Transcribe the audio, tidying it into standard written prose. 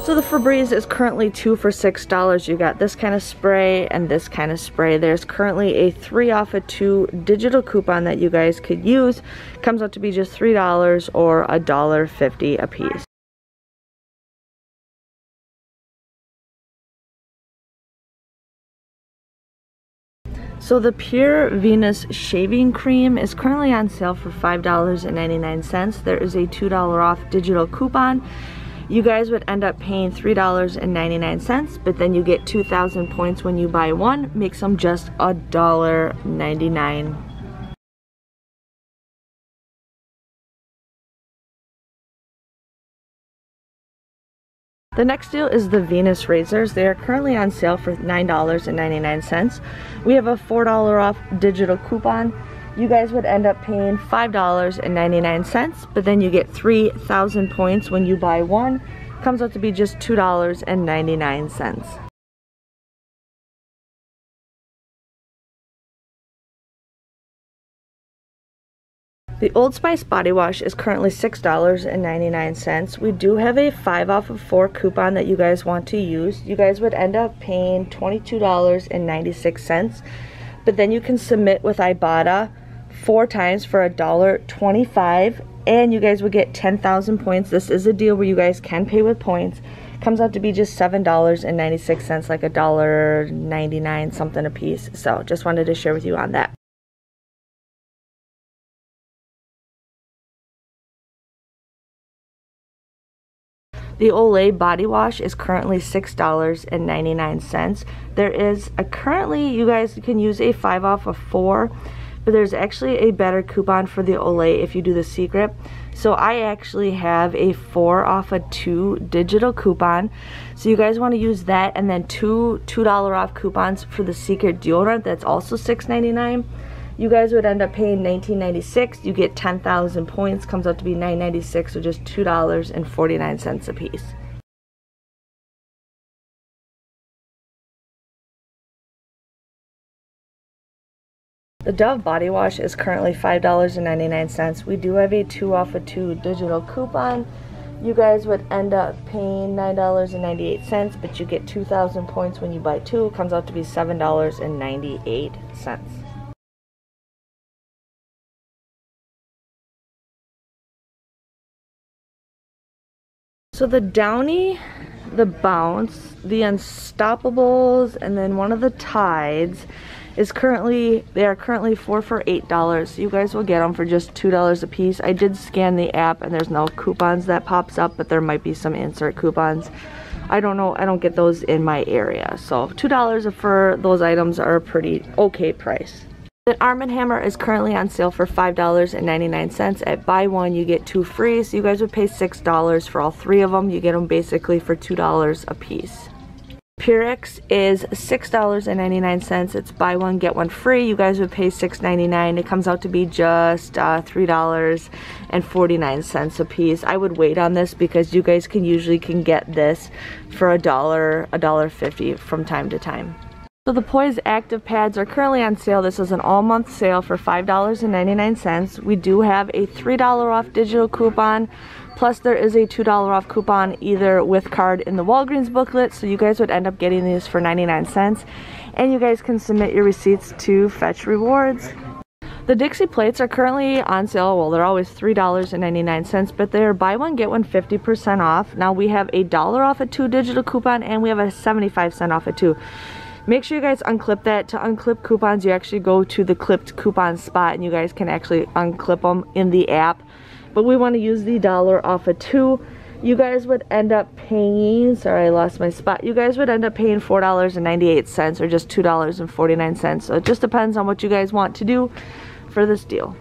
So the Febreze is currently 2 for $6. You got this kind of spray and this kind of spray. There's currently a 3 off of 2 digital coupon that you guys could use. Comes out to be just $3 or $1.50 a piece. So the Pure Venus Shaving Cream is currently on sale for $5.99. There is a $2 off digital coupon. You guys would end up paying $3.99, but then you get 2,000 points when you buy one, makes them just $1.99. The next deal is the Venus razors. They are currently on sale for $9.99. We have a $4 off digital coupon. You guys would end up paying $5.99, but then you get 3,000 points when you buy one. Comes out to be just $2.99. The Old Spice Body Wash is currently $6.99. We do have a 5 off of 4 coupon that you guys want to use. You guys would end up paying $22.96, but then you can submit with Ibotta 4 times for $1.25, and you guys would get 10,000 points. This is a deal where you guys can pay with points. Comes out to be just $7.96, like $1.99 something a piece. So just wanted to share with you on that. The Olay Body Wash is currently $6.99. There is currently, you guys can use a 5 off of 4, but there's actually a better coupon for the Olay if you do the secret. So I actually have a 4 off of 2 digital coupon. So you guys want to use that, and then two $2 off coupons for the secret deodorant that's also $6.99. You guys would end up paying $19.96. You get 10,000 points. Comes out to be $9.96, or just $2.49 a piece. The Dove Body Wash is currently $5.99. We do have a 2 off of 2 digital coupon. You guys would end up paying $9.98, but you get 2,000 points when you buy 2. It comes out to be $7.98. So the Downy, the Bounce, the Unstoppables, and then one of the Tides is currently, they are currently 4 for $8. You guys will get them for just $2 a piece. I did scan the app and there's no coupons that pops up, but there might be some insert coupons. I don't know, I don't get those in my area. So $2 for those items are a pretty okay price. The Arm & Hammer is currently on sale for $5.99. At buy one, you get 2 free. So you guys would pay $6 for all 3 of them. You get them basically for $2 a piece. Purex is $6.99. It's buy one, get one free. You guys would pay $6.99. It comes out to be just $3.49 a piece. I would wait on this because you guys usually can get this for $1.50 from time to time. So the Poise Active Pads are currently on sale. This is an all-month sale for $5.99. We do have a $3 off digital coupon, plus there is a $2 off coupon either with card in the Walgreens booklet, so you guys would end up getting these for 99 cents. And you guys can submit your receipts to Fetch Rewards. The Dixie plates are currently on sale. Well, they're always $3.99, but they're buy one, get one 50% off. Now we have a $1 off a 2 digital coupon, and we have a 75-cent off a 2. Make sure you guys unclip that. To unclip coupons, you actually go to the clipped coupon spot and you guys can actually unclip them in the app. But we want to use the $1 off a 2. You guys would end up paying, sorry I lost my spot, you guys would end up paying $4.98 or just $2.49. So it just depends on what you guys want to do for this deal.